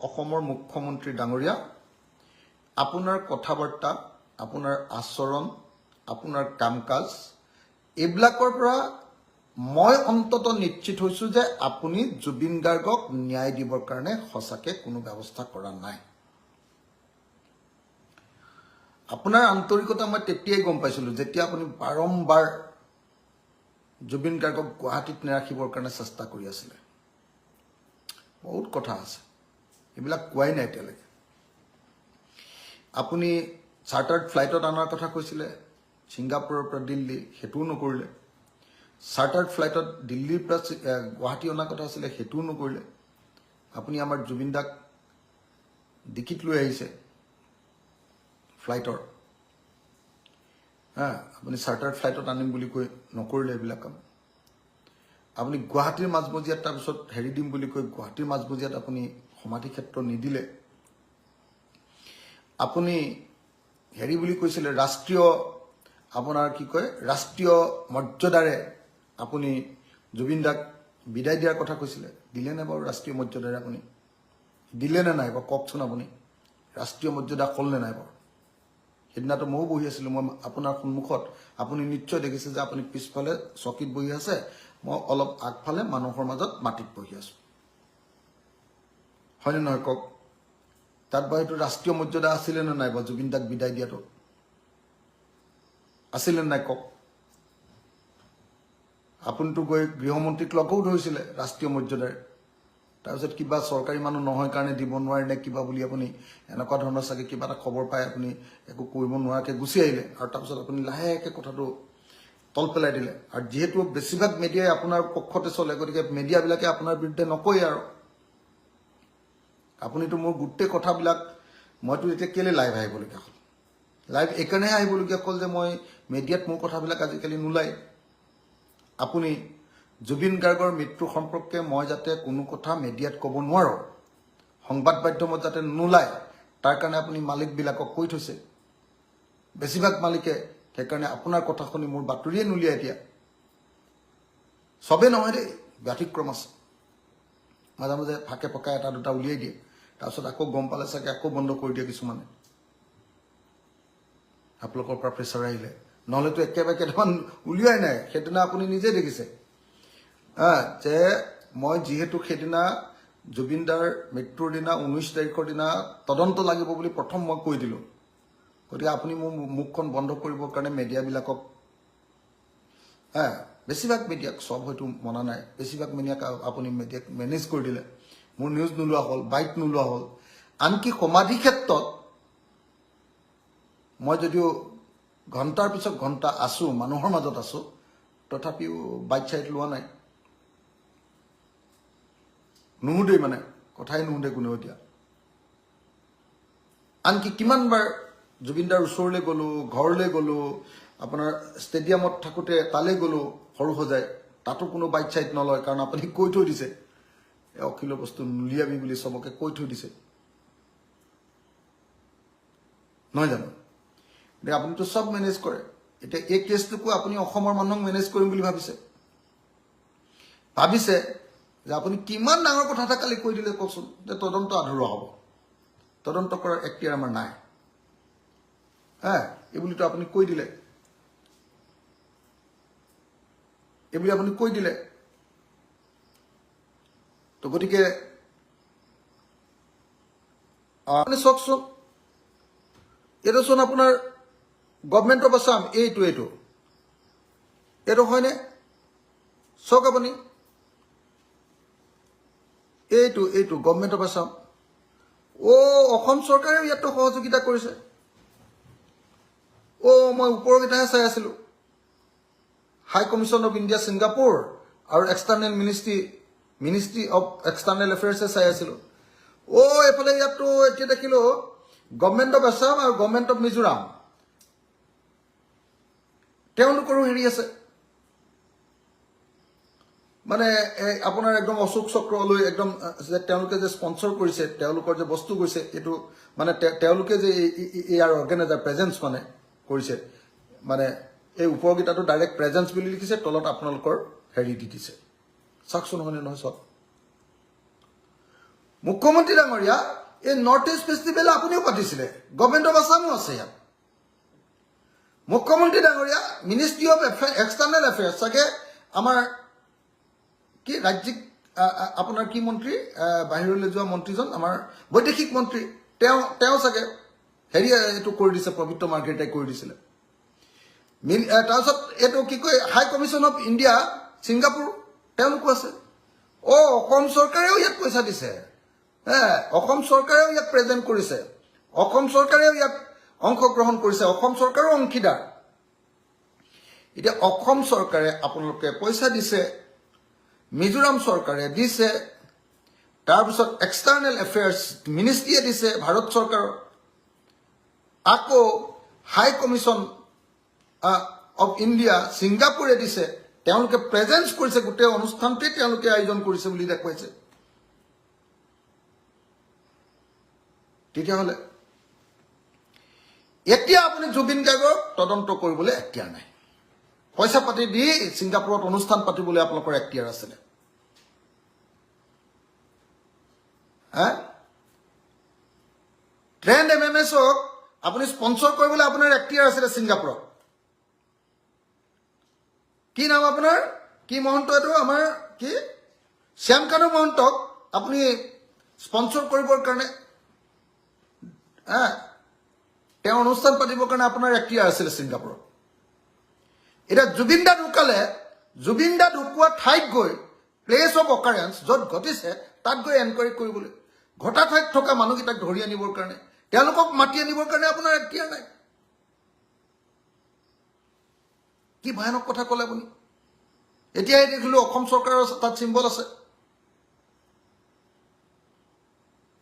অসমৰ মুখ্যমন্ত্ৰী ডাঙৰীয়া, আপোনাৰ কথাবাৰ্তা, আপোনাৰ আচৰণ, আপোনাৰ কাম কাজ এইবিলাকৰ পৰা মই অন্তত নিশ্চিত হৈছোঁ যে আপুনি জুবিন গাৰ্গক ন্যায় দিবৰ কাৰণে সঁচাকৈ কোনো ব্যৱস্থা কৰা নাই। আপোনাৰ আন্তৰিকতা মই তেতিয়াই গম পাইছিলোঁ যেতিয়া আপুনি বাৰম্বাৰ জুবিন গাৰ্গক গুৱাহাটীত নাৰাখিবৰ কাৰণে চেষ্টা কৰি আছিলে। বহুত কথা আছে, এইবিলাক কোৱাই নাই এতিয়ালৈকে। আপুনি চাৰ্টাৰ্ড ফ্লাইটত অনাৰ কথা কৈছিলে ছিংগাপুৰৰ পৰা দিল্লী, সেইটোও নকৰিলে। চাৰ্টাৰ্ড ফ্লাইটত দিল্লীৰ পৰা গুৱাহাটী অনাৰ কথা আছিলে, সেইটোও নকৰিলে। আপুনি আমাৰ জুবিন দাক ডিকিত লৈ আহিছে ফ্লাইটৰ, আপুনি চাৰ্টাৰ্ড ফ্লাইটত আনিম বুলি কৈ নকৰিলে এইবিলাক কাম। আপুনি গুৱাহাটীৰ মাজমজিয়াত তাৰপিছত হেৰি দিম বুলি কৈ গুৱাহাটীৰ মাজমজিয়াত আপুনি সমাধি ক্ষেত্ৰ নিদিলে। আপুনি হেৰি বুলি কৈছিলে ৰাষ্ট্ৰীয় আপোনাৰ কি কয় ৰাষ্ট্ৰীয় মৰ্যাদাৰে আপুনি জুবিন দাক বিদায় দিয়াৰ কথা কৈছিলে, দিলে নে বাৰু ৰাষ্ট্ৰীয় মৰ্যাদাৰে আপুনি? দিলে নে নাই বাৰু কওকচোন? আপুনি ৰাষ্ট্ৰীয় মৰ্যাদা হ'ল নে নাই বাৰু? সেইদিনাটো ময়ো বহি আছিলোঁ, মই আপোনাৰ সন্মুখত, আপুনি নিশ্চয় দেখিছে যে আপুনি পিছফালে চকীত বহি আছে, মই অলপ আগফালে মানুহৰ মাজত মাটিত বহি আছোঁ, হয়নে নহয় কওক? তাত বাৰু সেইটো ৰাষ্ট্ৰীয় মৰ্যাদা আছিলে নে নাই বাৰু? জুবিন দাক বিদায় দিয়াটো আছিলে নে নাই কওক? আপুনিতো গৈ গৃহমন্ত্ৰীক লগো ধৰিছিলে ৰাষ্ট্ৰীয় মৰ্যাদাৰে, তাৰপিছত কিবা চৰকাৰী মানুহ নহয় কাৰণে দিব নোৱাৰে নে কিবা বুলি আপুনি এনেকুৱা ধৰণৰ চাগে কিবা এটা খবৰ পাই আপুনি একো কৰিব নোৱাৰাকৈ গুচি আহিলে, আৰু তাৰপিছত আপুনি লাহেকৈ কথাটো তল পেলাই দিলে। আৰু যিহেতু বেছিভাগ মিডিয়াই আপোনাৰ পক্ষতে চলে, গতিকে মিডিয়াবিলাকে আপোনাৰ বিৰুদ্ধে নকয়। আৰু আপুনিতো মোৰ গোটেই কথাবিলাক, মইতো এতিয়া কেলৈ লাইভ আহিবলগীয়া হ'ল? লাইভ এইকাৰণেহে আহিবলগীয়া হ'ল যে মই মিডিয়াত মোৰ কথাবিলাক আজিকালি নোলায়। আপুনি জুবিন গাৰ্গৰ মৃত্যু সম্পৰ্কে মই যাতে কোনো কথা মিডিয়াত ক'ব নোৱাৰোঁ, সংবাদ মাধ্যমত যাতে নোলায়, তাৰ কাৰণে আপুনি মালিকবিলাকক কৈ থৈছে। বেছিভাগ মালিকে সেইকাৰণে আপোনাৰ কথা শুনি মোৰ বাতৰিয়ে নুলিয়াই এতিয়া। চবেই নহয় দেই, ব্যতিক্ৰম আছে, মাজে মাজে ফাকে ফকাই এটা দুটা উলিয়াই দিয়ে, তাৰপিছত আকৌ গম পালে চাগে আকৌ বন্ধ কৰি দিয়ে কিছুমানে, আপোনালোকৰ পৰা প্ৰেছাৰ আহিলে। নহ'লেতো একেবাৰে কেইটামান উলিয়াই নাই। সেইদিনা আপুনি নিজে দেখিছে যে মই যিহেতু সেইদিনা জুবিন দাৰ মৃত্যুৰ দিনা 19 তাৰিখৰ দিনা তদন্ত লাগিব বুলি প্ৰথম মই কৈ দিলোঁ, গতিকে আপুনি মোৰ মুখখন বন্ধ কৰিবৰ কাৰণে মিডিয়াবিলাকক, বেছিভাগ মিডিয়াক, চব হয়তো মনা নাই, বেছিভাগ মিডিয়াক আপুনি মিডিয়াক মেনেজ কৰি দিলে। মোৰ নিউজ নোলোৱা হ'ল, বাইট নোলোৱা হ'ল, আনকি সমাধি ক্ষেত্ৰত মই যদিও ঘণ্টাৰ পিছত ঘণ্টা আছোঁ, মানুহৰ মাজত আছোঁ, তথাপিও বাইট চাইট লোৱা নাই, নুসুধেই, মানে কথাই নুসুধে কোনেও এতিয়া। আনকি কিমানবাৰ জুবিনদাৰ ওচৰলৈ গ'লোঁ, ঘৰলৈ গ'লোঁ, আপোনাৰ ষ্টেডিয়ামত থাকোঁতে তালৈ গ'লোঁ সৰু সজাই, তাতো কোনো বাইট চাইট নলয়, কাৰণ আপুনি কৈ থৈ দিছে এই অখিল বস্তু নুলিয়াবি বুলি, চবকে কৈ থৈ দিছে, নহয় জানো? এতিয়া আপুনিতো চব মেনেজ কৰে। এতিয়া এই কেছটোকো আপুনি অসমৰ মানুহক মেনেজ কৰিম বুলি ভাবিছে যে আপুনি কিমান ডাঙৰ কথা এটা কালি কৈ দিলে কওকচোন, যে তদন্ত আধৰুৱা হ'ব, তদন্ত কৰাৰ এখতিয়াৰ আমাৰ নাই, এইবুলিতো আপুনি কৈ দিলে, এইবুলি আপুনি কৈ দিলে। তো গতিকে আপুনি চাওকচোন, এইটো চোন আপোনাৰ গভৰ্ণমেণ্ট অফ আছাম, এইটো হয়নে? চাওক আপুনি, এইটো গভৰ্ণমেণ্ট অফ আছাম। অসম চৰকাৰেও ইয়াতো সহযোগিতা কৰিছে। মই ওপৰকেইটাহে চাই আছিলোঁ, হাই কমিশ্যন অফ ইণ্ডিয়া ছিংগাপুৰ আৰু এক্সটাৰ্নেল মিনিষ্ট্ৰী অফ এক্সটাৰ্নেল এফেয়াৰ্ছে চাই আছিলোঁ। এইফালে ইয়াতো এতিয়া দেখিলোঁ গভৰ্ণমেণ্ট অফ আছাম আৰু গভৰ্ণমেণ্ট অফ মিজোৰাম, তেওঁলোকৰো হেৰি আছে, মানে আপোনাৰ একদম অশোক চক্ৰলৈ একদম যে তেওঁলোকে যে স্পন্সৰ কৰিছে, তেওঁলোকৰ যে বস্তু গৈছে, এইটো মানে তেওঁলোকে যে ইয়াৰ অৰ্গেনাইজাৰ প্ৰেজেঞ্চ মানে কৰিছে, মানে এই ওপৰকেইটাতো ডাইৰেক্ট প্ৰেজেঞ্চ বুলি লিখিছে, তলত আপোনালোকৰ হেৰি দি দিছে। চাওকচোন হয়নে নহয়? চব মুখ্যমন্ত্ৰী ডাঙৰীয়া এই নৰ্থ ইষ্ট ফেষ্টিভেল আপুনিও পাতিছিলে, গভৰ্ণমেণ্ট অফ আছামো আছে ইয়াত। মুখ্যমন্ত্ৰী ডাঙৰীয়া মিনিষ্ট্ৰী অফ এক্সটাৰ্নেল এফেয়াৰ্ছ চাগে আমাৰ কি ৰাজ্যিক আপোনাৰ কি মন্ত্ৰী বাহিৰলৈ যোৱা মন্ত্ৰীজন আমাৰ বৈদেশিক মন্ত্ৰী তেওঁ চাগে হেৰি এইটো কৰি দিছে, পবিত্ৰ মাৰ্ঘেৰিটাই কৰি দিছিলে। তাৰপিছত এইটো কি কয় হাই কমিশ্যন অফ ইণ্ডিয়া ছিংগাপুৰ তেওঁলোকো আছে। অসম চৰকাৰেও ইয়াত পইচা দিছে, অসম চৰকাৰেও ইয়াত প্ৰেজেণ্ট কৰিছে, অসম চৰকাৰেও ইয়াত অংশগ্ৰহণ কৰিছে, অসম চৰকাৰো অংশীদাৰ। এতিয়া অসম চৰকাৰে আপোনালোকে পইচা দিছে, মিজোৰাম চৰকাৰে দিছে, তাৰপিছত এক্সটাৰ্নেল এফেয়াৰ্ছ মিনিষ্ট্ৰীয়ে দিছে ভাৰত চৰকাৰৰ, আকৌ হাই কমিশ্যন অফ ইণ্ডিয়া ছিংগাপুৰে দিছে, তেওঁলোকে প্ৰেজেন্স কৰিছে, গোটেই অনুষ্ঠানটোৱে তেওঁলোকে আয়োজন কৰিছে বুলি দেখুৱাইছে। তেতিয়াহ'লে এতিয়া আপুনি জুবিন গাৰ্গক তদন্ত কৰিবলৈ এখতিয়াৰ নাই, পইচা পাতি দি ছিংগাপুৰত অনুষ্ঠান পাতিবলৈ আপোনালোকৰ এখতিয়াৰ আছিলে। ট্ৰেণ্ড MMSক আপুনি স্পন্সৰ কৰিবলৈ আপোনাৰ এখতিয়াৰ আছিলে ছিংগাপুৰত। কি নাম আপোনাৰ, কি মহন্ত এইটো আমাৰ কি শ্যামকানু মহন্তক আপুনি স্পন্সৰ কৰিবৰ কাৰণে তেওঁ অনুষ্ঠান পাতিবৰ কাৰণে আপোনাৰ এখতিয়াৰ আছিলে ছিংগাপুৰত। এতিয়া জুবিন দা ঢুকালে, জুবিন দা ঢুকোৱা ঠাইত গৈ প্লেচ অফ অকাৰেঞ্চ য'ত ঘটিছে তাত গৈ এনকুৱাৰী কৰিবলৈ, ঘটা ঠাইত থকা মানুহকেইটাক ধৰি আনিবৰ কাৰণে, তেওঁলোকক মাতি আনিবৰ কাৰণে আপোনাৰ এখতিয়াৰ নাই। কি ভয়ানক কথা ক'লে আপুনি। এতিয়াই দেখিলো অসম চৰকাৰৰ তাত চিম্বল আছে,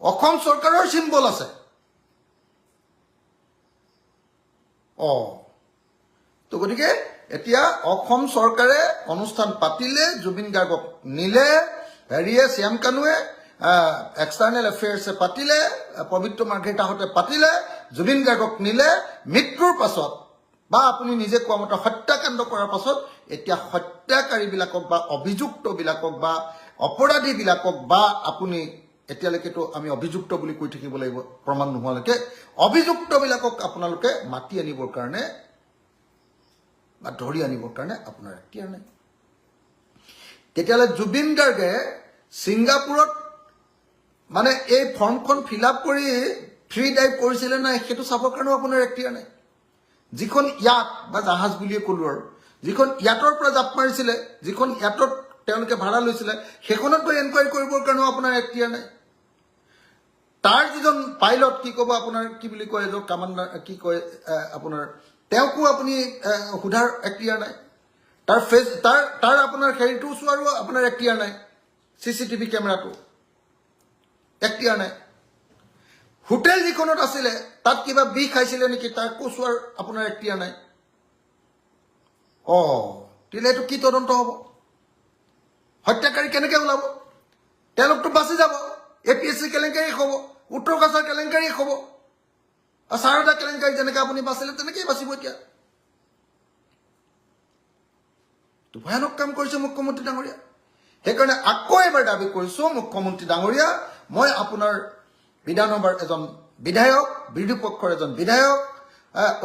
অসম চৰকাৰৰ চিম্বল আছে। তো গতিকে এতিয়া অসম চৰকাৰে অনুষ্ঠান পাতিলে, জুবিন গাৰ্গক নিলে, হেৰিয়ে শ্যামকানুৱে এক্সটাৰ্নেল এফেয়াৰ্ছে পাতিলে, পবিত্ৰ মাৰ্ঘেৰিটাহঁতে পাতিলে, জুবিন গাৰ্গক নিলে, মৃত্যুৰ পাছত বা আপুনি নিজে কোৱা মতে হত্যাকাণ্ড কৰাৰ পাছত এতিয়া হত্যাকাৰীবিলাকক বা অভিযুক্তবিলাকক বা অপৰাধীবিলাকক বা আপুনি এতিয়ালৈকেতো আমি অভিযুক্ত বুলি কৈ থাকিব লাগিব প্ৰমাণ নোহোৱালৈকে, অভিযুক্তবিলাকক আপোনালোকে মাতি আনিবৰ কাৰণে বা ধৰি আনিবৰ কাৰণে আপোনাৰ এখতিয়াৰ নাই। তেতিয়াহ'লে জুবিন গাৰ্গে ছিংগাপুৰত মানে এই ফৰ্মখন ফিল আপ কৰি ফ্ৰী ডাইভ কৰিছিলে নাই সেইটো চাবৰ কাৰণেও আপোনাৰ এখতিয়াৰ নাই। যিখন ইয়াত বা জাহাজ বুলিয়ে ক'লো আৰু, যিখন ইয়াতৰ পৰা জাপ মাৰিছিলে, যিখন ইয়াতত তেওঁলোকে ভাড়া লৈছিলে, সেইখনত গৈ এনকুৱাৰী কৰিবৰ কাৰণেও আপোনাৰ এখতিয়াৰ নাই। তাৰ যিজন পাইলট কি ক'ব আপোনাৰ কি বুলি কয় এজন কামাণ্ডাৰ কি কয় আপোনাৰ, তেওঁকো আপুনি সোধাৰ এখতিয়াৰ নাই। তাৰ আপোনাৰ হেৰিটো চোৱাৰো আপোনাৰ এখতিয়াৰ নাই, CCTV কেমেৰাটো এখতিয়াৰ নাই। হোটেল যিখনত আছিলে তাত কিবা বিষ খাইছিলে নেকি তাকো চোৱাৰ আপোনাৰ এখতিয়াৰ নাই। তেতিয়াহ'লে এইটো কি তদন্ত হ'ব? হত্যাকাৰী কেনেকৈ ওলাব? তেওঁলোকতো বাচি যাব, APSC কেলেংকাৰী হ'ব, উত্তৰ কাছাৰ কেলেংকাৰী হ'ব, সাৰদা কেলেংকাৰী যেনেকৈ আপুনি বাচিলে তেনেকেই বাচিব। এতিয়া ভয়ানক কাম কৰিছে মুখ্যমন্ত্ৰী ডাঙৰীয়া। সেইকাৰণে আকৌ এবাৰ দাবী কৰিছোঁ, মুখ্যমন্ত্ৰী ডাঙৰীয়া, মই আপোনাৰ বিধানসভাৰ এজন বিধায়ক, বিৰোধী পক্ষৰ এজন বিধায়ক,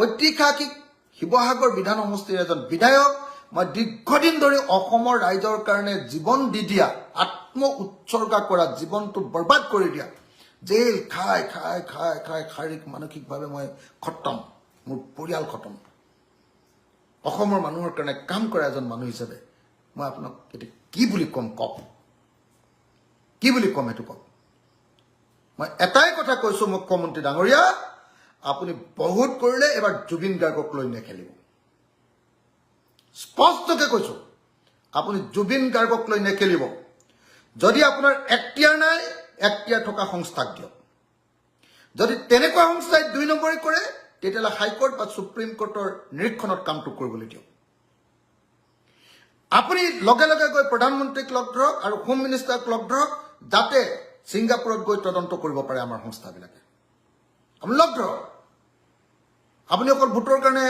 ঐতিহাসিক শিৱসাগৰ বিধান সমষ্টিৰ এজন বিধায়ক, মই দীৰ্ঘদিন ধৰি অসমৰ ৰাইজৰ কাৰণে জীৱন দি দিয়া, আত্ম উৎসৰ্গা কৰা, জীৱনটো বৰবাদ কৰি দিয়া, জেল খাই খাই খাই খাই শাৰীৰিক মানসিকভাৱে মই খতম, মোৰ পৰিয়াল খতম, অসমৰ মানুহৰ কাৰণে কাম কৰা এজন মানুহ হিচাপে মই আপোনাক এতিয়া কি বুলি ক'ম কওক, কি বুলি ক'ম সেইটো কওক। মই এটাই কথা কৈছোঁ মুখ্যমন্ত্ৰী ডাঙৰীয়া, আপুনি বহুত কৰিলে, এবাৰ জুবিন গাৰ্গক লৈ নেখেলিব। স্পষ্টকৈ কৈছোঁ, আপুনি জুবিন গাৰ্গক লৈ নেখেলিব। যদি আপোনাৰ এখতিয়াৰ নাই, এখতিয়াৰ থকা সংস্থাক দিয়ক। যদি তেনেকুৱা সংস্থাই 2 নম্বৰী কৰে, তেতিয়াহ'লে হাইকোৰ্ট বা সুপ্ৰিম কোৰ্টৰ নিৰীক্ষণত কামটো কৰিবলৈ দিয়ক। আপুনি লগে লগে গৈ প্ৰধানমন্ত্ৰীক লগ ধৰক আৰু হোম মিনিষ্টাৰক লগ ধৰক, যাতে ছিংগাপুৰত গৈ তদন্ত কৰিব পাৰে আমাৰ সংস্থাবিলাকে। আপুনি লগ ধৰক। আপুনি অকল ভোটৰ কাৰণে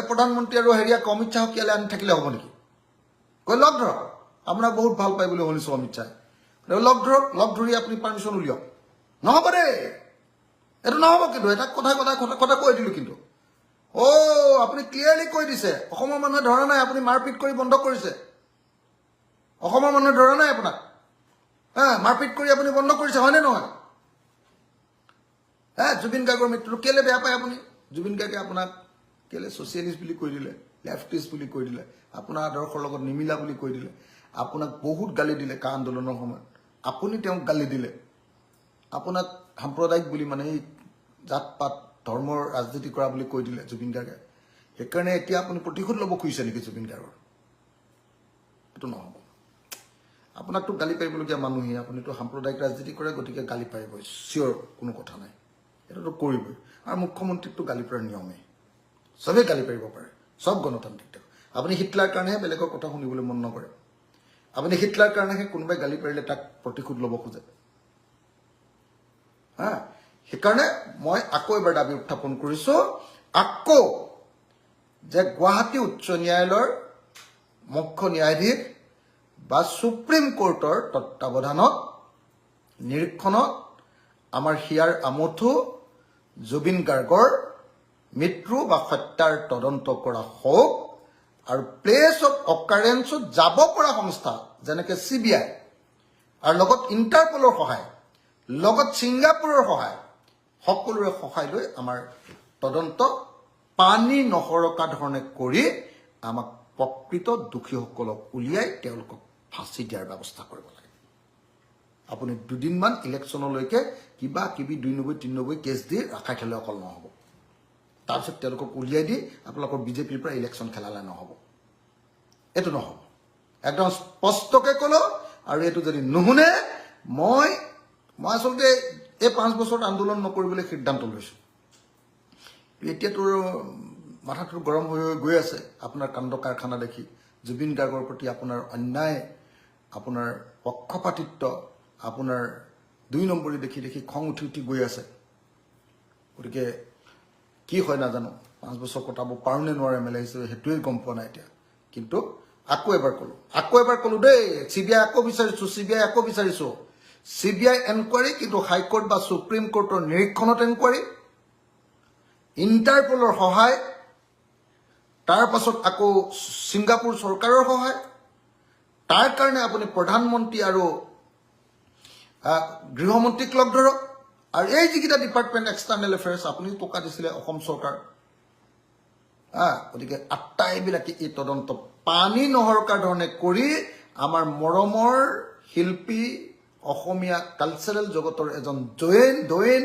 প্ৰধানমন্ত্ৰী আৰু হেৰিয়াক অমিত শ্বাহক ইয়ালৈ আনি থাকিলে হ'ব নেকি? গৈ লগ ধৰক। আপোনাক বহুত ভাল পায় বুলি শুনিছোঁ অমিত শ্বাহে। লগ ধৰক, লগ ধৰি আপুনি পাৰ্মিশ্যন উলিয়াওক। নহ'ব দেই, এইটো নহ'ব কিন্তু, এটা কথা কৈ দিলোঁ কিন্তু। আপুনি ক্লিয়াৰলি কৈ দিছে, অসমৰ মানুহে ধৰা নাই, আপুনি মাৰপিট কৰি বন্ধ কৰিছে। অসমৰ মানুহে ধৰা নাই আপোনাক, মাৰপিট কৰি আপুনি বন্ধ কৰিছে, হয়নে নহয়? জুবিন গাৰ্গৰ মৃত্যুটো কেলে বেয়া পায় আপুনি? জুবিন গাৰ্গে আপোনাক কেলে ছ'চিয়েলিষ্ট বুলি কৈ দিলে, লেফটিষ্ট বুলি কৈ দিলে, আপোনাৰ আদৰ্শৰ লগত নিমিলা বুলি কৈ দিলে, আপোনাক বহুত গালি দিলে কা আন্দোলনৰ সময়ত, আপুনি তেওঁক গালি দিলে, আপোনাক সাম্প্ৰদায়িক বুলি মানে এই জাত পাত ধৰ্মৰ ৰাজনীতি কৰা বুলি কৈ দিলে জুবিন গাৰ্গে। সেইকাৰণে এতিয়া আপুনি প্ৰতিশোধ ল'ব খুজিছে নেকি জুবিন গাৰ্গৰ? এইটো নহ'ব। আপোনাকতো গালি পাৰিবলগীয়া মানুহেই, আপুনিতো সাম্প্ৰদায়িক ৰাজনীতি কৰে, গতিকে গালি পাৰিবই, চিয়'ৰ, কোনো কথা নাই, এইটোতো কৰিবই। আৰু মুখ্যমন্ত্ৰীকতো গালি পৰাৰ নিয়মেই, চবেই গালি পাৰিব পাৰে, চব গণতান্ত্ৰিক দেশ। আপুনি হিটলাৰ কাৰণেহে বেলেগৰ কথা শুনিবলৈ মন নকৰে, আপুনি হিটলাৰ কাৰণেহে কোনোবাই গালি পাৰিলে তাক প্ৰতিশোধ ল'ব খোজে। সেইকাৰণে মই আকৌ এবাৰ দাবী উত্থাপন কৰিছোঁ, আকৌ যে গুৱাহাটী উচ্চ ন্যায়ালয়ৰ মুখ্য ন্যায়াধীশ বা সুপ্ৰিম কোৰ্টৰ তত্বাৱধানত নিৰীক্ষণত আমাৰ হিয়াৰ আমঠু জুবিন গাৰ্গৰ মৃত্যু বা হত্যাৰ তদন্ত কৰা হওক, আৰু প্লেচ অফ অকাৰেঞ্চত যাব পৰা সংস্থা যেনেকৈ CBI আৰু লগত ইণ্টাৰপলৰ সহায়, লগত ছিংগাপুৰৰ সহায়, সকলোৰে সহায় লৈ আমাৰ তদন্ত পানী নসৰকা ধৰণে কৰি আমাক প্ৰকৃত দোষীসকলক উলিয়াই তেওঁলোকক ফাঁচি দিয়াৰ ব্যৱস্থা কৰিব লাগে। আপুনি দুদিনমান ইলেকশ্যনলৈকে কিবা কিবি 290-390 কেছ দি ৰাখাই থ'লে অকল নহ'ব, তাৰপিছত তেওঁলোকক উলিয়াই দি আপোনালোকৰ বিজেপিৰ পৰা ইলেকশ্যন খেলালে নহ'ব, এইটো নহ'ব, একদম স্পষ্টকৈ ক'লো। আৰু এইটো যদি নুশুনে, মই আচলতে এই 5 বছৰত আন্দোলন নকৰিবলৈ সিদ্ধান্ত লৈছোঁ। এতিয়াতো মাথাটো গৰম হৈ গৈ আছে আপোনাৰ কাণ্ড কাৰখানা দেখি, জুবিন গাৰ্গৰ প্ৰতি আপোনাৰ অন্যায়, আপোনাৰ পক্ষপাতিত্ব, আপোনাৰ 2 নম্বৰী দেখি খং উঠি গৈ আছে। গতিকে কি হয় নাজানো, 5 বছৰ কটাব পাৰোঁ নে নোৱাৰে MLA হিচাপে, সেইটোৱে গম পোৱা নাই এতিয়া। কিন্তু আকৌ এবাৰ ক'লোঁ দেই, CBI আকৌ বিচাৰিছোঁ, CBI এনকুৱাৰী, কিন্তু হাইকোৰ্ট বা সুপ্ৰিম কোৰ্টৰ নিৰীক্ষণত এনকুৱাৰী, ইণ্টাৰপলৰ সহায়, তাৰ পাছত আকৌ ছিংগাপুৰ চৰকাৰৰ সহায়, তাৰ কাৰণে আপুনি প্ৰধানমন্ত্ৰী আৰু গৃহমন্ত্ৰীক লগ ধৰক, আৰু এই যিকেইটা ডিপাৰ্টমেণ্ট এক্সটাৰ্নেল এফেয়াৰ্ছ আপুনি টকা দিছিলে অসম চৰকাৰ, গতিকে আটাইবিলাকে এই তদন্ত পানী নসৰকা ধৰণে কৰি আমাৰ মৰমৰ শিল্পী, অসমীয়া কালচাৰেল জগতৰ এজন দৈন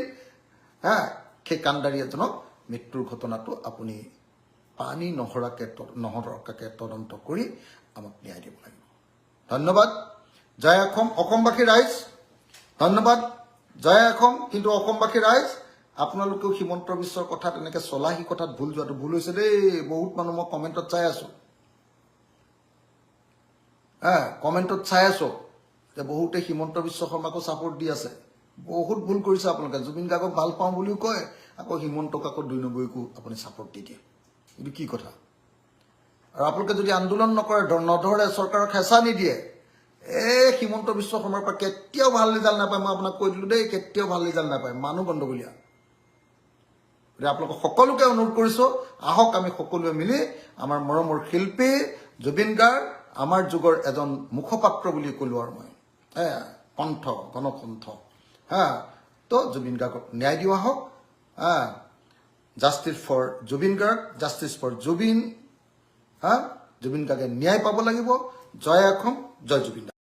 সেই কাণ্ডাৰী এজনক মৃত্যুৰ ঘটনাটো আপুনি পানী নসৰকাকৈ তদন্ত কৰি আমাক ন্যায় দিব লাগিব। ধন্যবাদ। জয় অসম, অসমবাসী ৰাইজ, ধন্যবাদ। জয় অসম। কিন্তু অসমবাসী ৰাইজ, আপোনালোকেও হিমন্ত বিশ্বৰ কথাত এনেকৈ চলাহী কথাত ভুল যোৱাটো ভুল হৈছে দেই। বহুত মানুহ মই কমেণ্টত চাই আছোঁ, যে বহুতে হিমন্ত বিশ্ব শৰ্মাকো ছাপোৰ্ট দি আছে। বহুত ভুল কৰিছে আপোনালোকে। জুবিন গাৰ্গক ভাল পাওঁ বুলিও কয়, আকৌ হিমন্তক আকৌ 290কো আপুনি ছাপোৰ্ট দি দিয়ে। এইটো কি কথা? আৰু আপোনালোকে যদি আন্দোলন নধৰে, চৰকাৰক হেঁচা নিদিয়ে, হিমন্ত বিশ্ব শৰ্মাৰ পৰা কেতিয়াও ভাল ৰিজাল্ট নাপায়। মই আপোনাক কৈ দিলোঁ দেই, কেতিয়াও ভাল ৰিজাল্ট নাপায়, মানুহ গণ্ডগোলীয়া। আপোনালোকক সকলোকে অনুৰোধ কৰিছোঁ, আহক আমি সকলোৱে মিলি আমাৰ মৰমৰ শিল্পী জুবিন গাৰ্গ, আমাৰ যুগৰ এজন মুখপাত্ৰ বুলি ক'লোঁ আৰু মই, গণকণ্ঠ, তো জুবিন গাৰ্গক ন্যায় দিওঁ আহক। Justice for Zubeen Garg, justice for Zubeen গাৰ্গে ন্যায় পাব লাগিব। জয় অসম, জয় জুবিন।